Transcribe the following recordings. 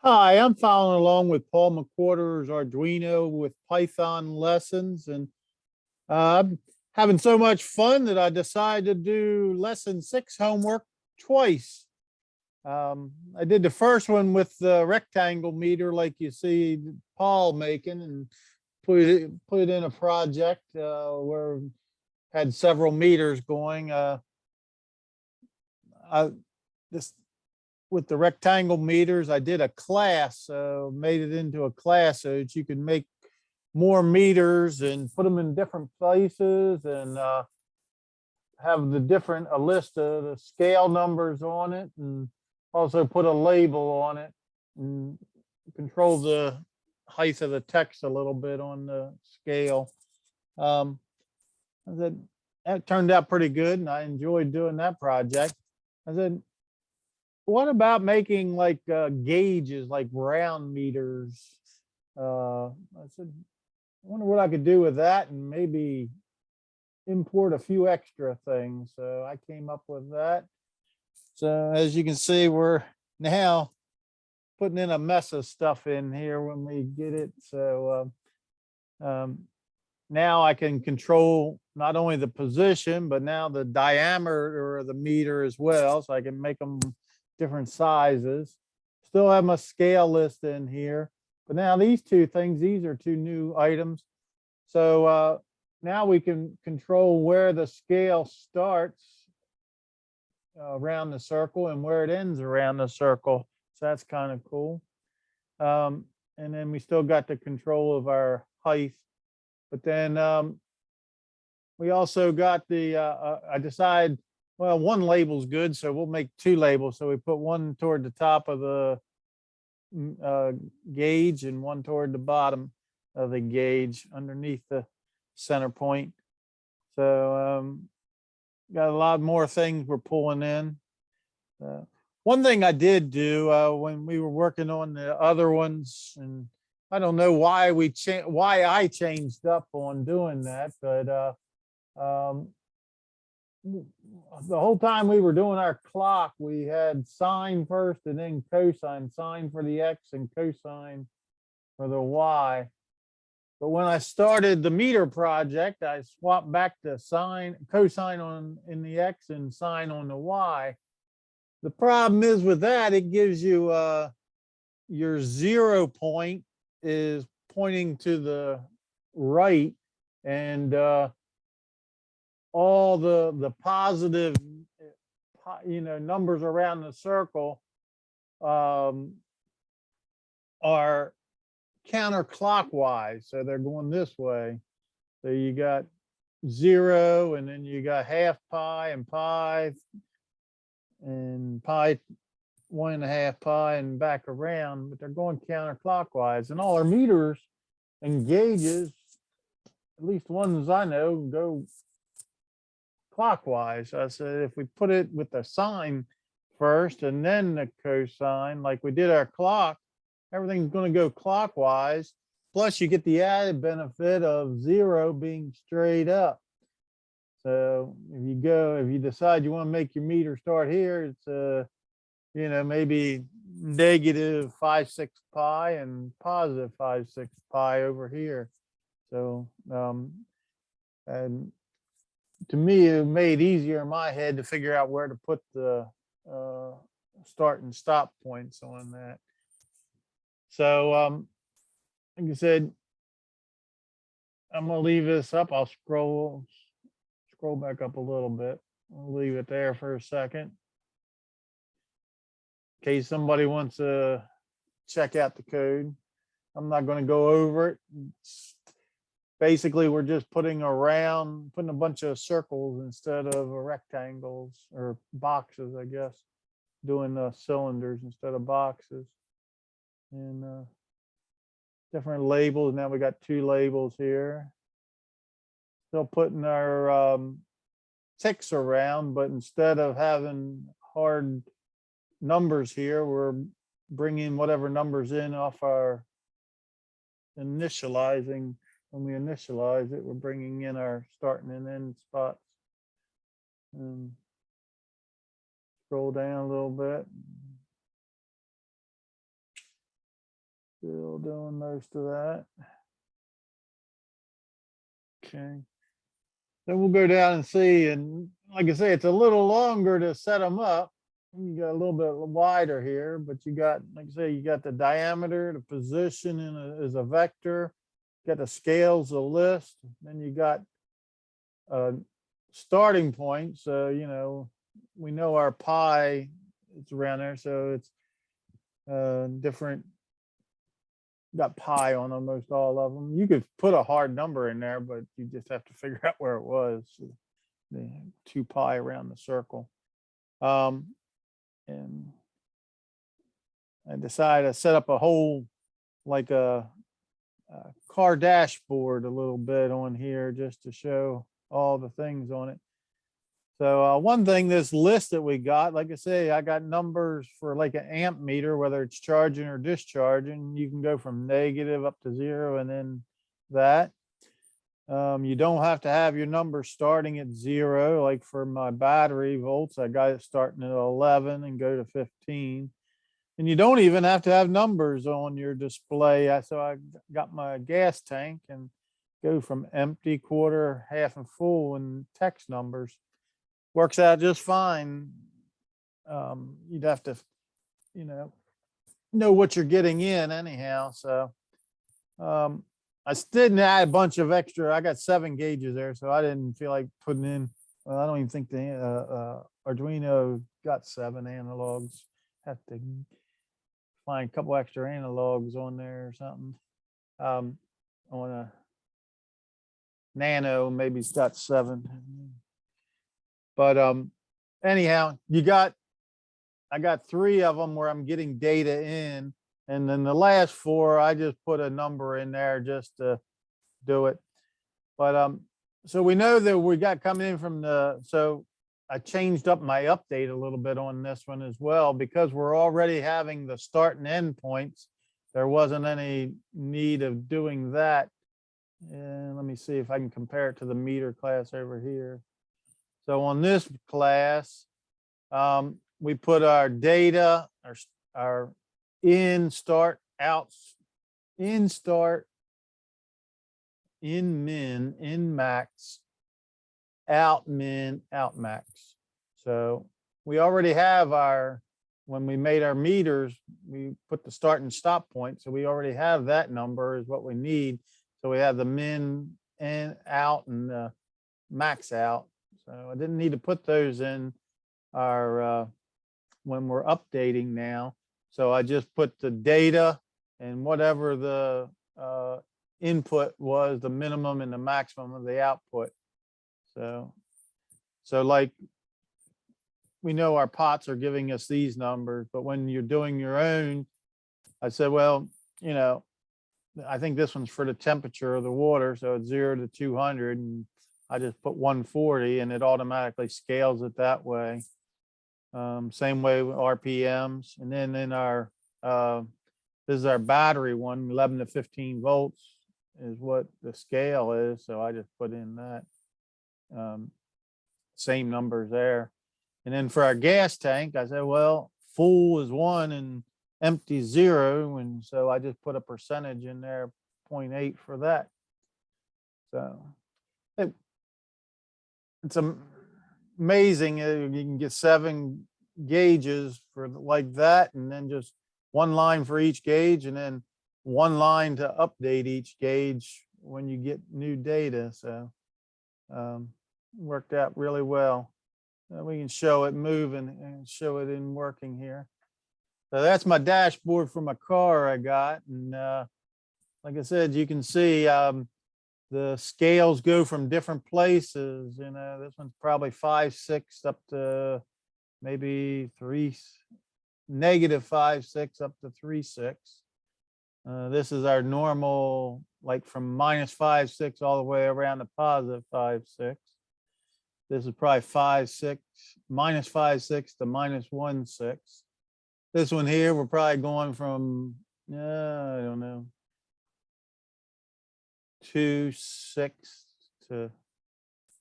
Hi, I'm following along with Paul McWhorter's Arduino with Python lessons, and I'm having so much fun that I decided to do lesson 6 homework twice. I did the first one with the rectangle meter, like you see Paul making, and put it in a project where had several meters going. I this with the rectangle meters, I did a class, made it into a class so that you can make more meters and put them in different places and have a list of the scale numbers on it, and also put a label on it and control the height of the text a little bit on the scale. Um, that turned out pretty good, and I enjoyed doing that project. I said, what about making like gauges, like round meters? I said, I wonder what I could do with that and maybe import a few extra things. So I came up with that. So as you can see, we're now putting in a mess of stuff in here when we get it. So now I can control not only the position, but now the diameter of the meter as well. So I can make them different sizes. Still have my scale list in here, but now these two things, these are two new items. So now we can control where the scale starts around the circle and where it ends around the circle. So that's kind of cool. And then we still got the control of our height, but then we also got the, I decided, well, one label's good, so we'll make two labels. So we put one toward the top of the gauge and one toward the bottom of the gauge underneath the center point. So got a lot more things we're pulling in. One thing I did do when we were working on the other ones, and I don't know why why I changed up on doing that, but the whole time we were doing our clock, we had sine first and then cosine, sine for the X and cosine for the Y. But when I started the meter project, I swapped back to cosine in the X and sine on the Y. The problem is with that, it gives you your 0 point is pointing to the right, and all the positive numbers around the circle are counterclockwise, so they're going this way. So you got 0, and then you got half pi and pi 1.5 pi and back around, but they're going counterclockwise. And all our meters and gauges, at least ones I know, go clockwise. I said, if we put it with the sine first and then the cosine, like we did our clock, everything's going to go clockwise. Plus you get the added benefit of 0 being straight up. So if you decide you want to make your meter start here, it's maybe negative 5/6 pi and positive 5/6 pi over here. So and to me, it made it easier in my head to figure out where to put the start and stop points on that. So like I said, I'm gonna leave this up. I'll scroll back up a little bit. I'll leave it there for a second in case somebody wants to check out the code. I'm not going to go over it. Basically, we're just putting a bunch of circles instead of rectangles or boxes, I guess, doing the cylinders instead of boxes. And different labels. Now we got two labels here. Still putting our ticks around, but instead of having hard numbers here, we're bringing whatever numbers in off our initializing. When we initialize it, we're bringing in our starting and end spots. And scroll down a little bit. Still doing most of that. Okay. Then we'll go down and see, and like I say, it's a little longer to set them up. You got a little bit wider here, but you got, like I say, you got the diameter, the position as a vector, you got the scales, the list, then you got a starting point. So, you know, we know our pi, it's around there, so it's different, got pi on almost all of them. You could put a hard number in there, but you just have to figure out where it was. The 2 pi around the circle. And I decided to set up a whole, like a car dashboard a little bit on here just to show all the things on it. So one thing, this list that we got, like I say, I got numbers for like an amp meter, whether it's charging or discharging. You can go from negative up to 0 and then that. You don't have to have your number starting at 0. Like for my battery volts, I got it starting at 11 and go to 15. And you don't even have to have numbers on your display. So I got my gas tank and go from empty, quarter, half, and full, and text numbers. Works out just fine. You'd have to, you know what you're getting in anyhow. So I didn't add a bunch of extra. I got 7 gauges there, so I didn't feel like putting in. Well, I don't even think the Arduino got 7 analogs. Have to find a couple extra analogs on there or something. On a Nano, maybe it's got 7. But anyhow, I got 3 of them where I'm getting data in, and then the last 4, I just put a number in there just to do it. But so we know that we got coming in from so I changed up my update a little bit on this one as well, because we're already having the start and end points. There wasn't any need of doing that. And let me see if I can compare it to the meter class over here. So on this class, we put our data, our in, start, out, in, start, in, min, in, max, out, min, out, max. So we already have when we made our meters, we put the start and stop point. So we already have that number is what we need. So we have the min and out and the max out. So I didn't need to put those in our when we're updating now. So I just put the data and whatever the input was, the minimum and the maximum of the output. So like we know our pots are giving us these numbers, but when you're doing your own, I said, well, you know, I think this one's for the temperature of the water. So it's 0 to 200. And I just put 140 and it automatically scales it that way. Same way with RPMs. And then in our, this is our battery one, 11 to 15 volts is what the scale is. So I just put in that. Same numbers there. And then for our gas tank, I said, well, full is 1 and empty 0. And so I just put a percentage in there, 0.8 for that. So it's amazing. You can get 7 gauges for like that, and then just 1 line for each gauge, and then 1 line to update each gauge when you get new data. So worked out really well. We can show it moving and show it in working here. So that's my dashboard for my car I got. And like I said, you can see the scales go from different places. You know, this one's probably 5, 6 up to maybe 3, negative 5, 6 up to 3, 6. This is our normal, like from -5, 6 all the way around to +5, 6. This is probably 5, 6, -5, 6 to -1, 6. This one here, we're probably going from, I don't know, 2, 6 to,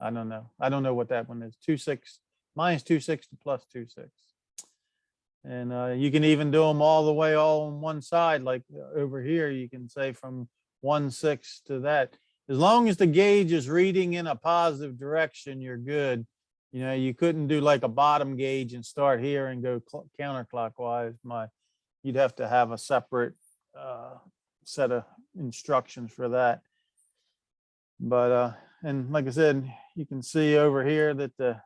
I don't know. I don't know what that one is. -2, 6 to +2, 6. And you can even do them all the way all on one side, like over here, you can say from 1/6 to that. As long as the gauge is reading in a positive direction, you're good. You know, you couldn't do like a bottom gauge and start here and go counterclockwise. You'd have to have a separate set of instructions for that. But and like I said, you can see over here that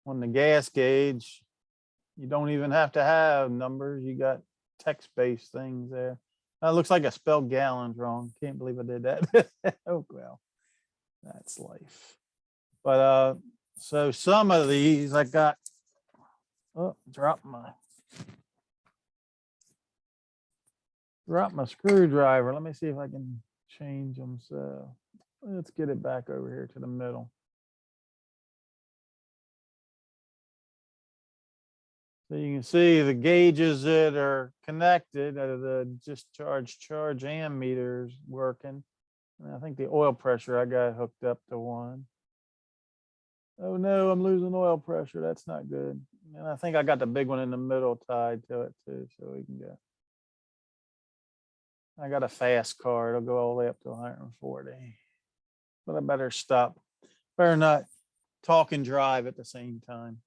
on the gas gauge, you don't even have to have numbers. You got text-based things there. It looks like I spelled gallons wrong. Can't believe I did that. Oh, well, that's life. But so some of these I got, oh, dropped my screwdriver. Let me see if I can change them. So let's get it back over here to the middle. So you can see the gauges that are connected, the discharge charge ammeters working. And I think the oil pressure I got hooked up to one. Oh no, I'm losing oil pressure. That's not good. And I think I got the big one in the middle tied to it too, so we can go. I got a fast car. It'll go all the way up to 140. But I better stop. Better not talk and drive at the same time.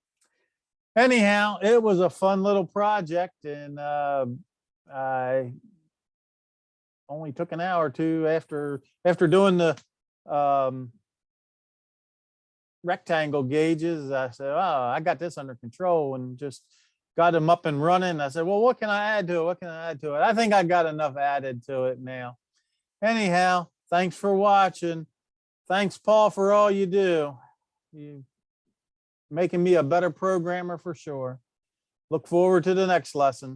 Anyhow, it was a fun little project, and I only took an hour or two after doing the rectangle gauges. I said, oh, I got this under control, and just got them up and running. I said, well, what can I add to it? What can I add to it? I think I got enough added to it now. Anyhow, thanks for watching. Thanks, Paul, for all you do. You making me a better programmer for sure. Look forward to the next lesson.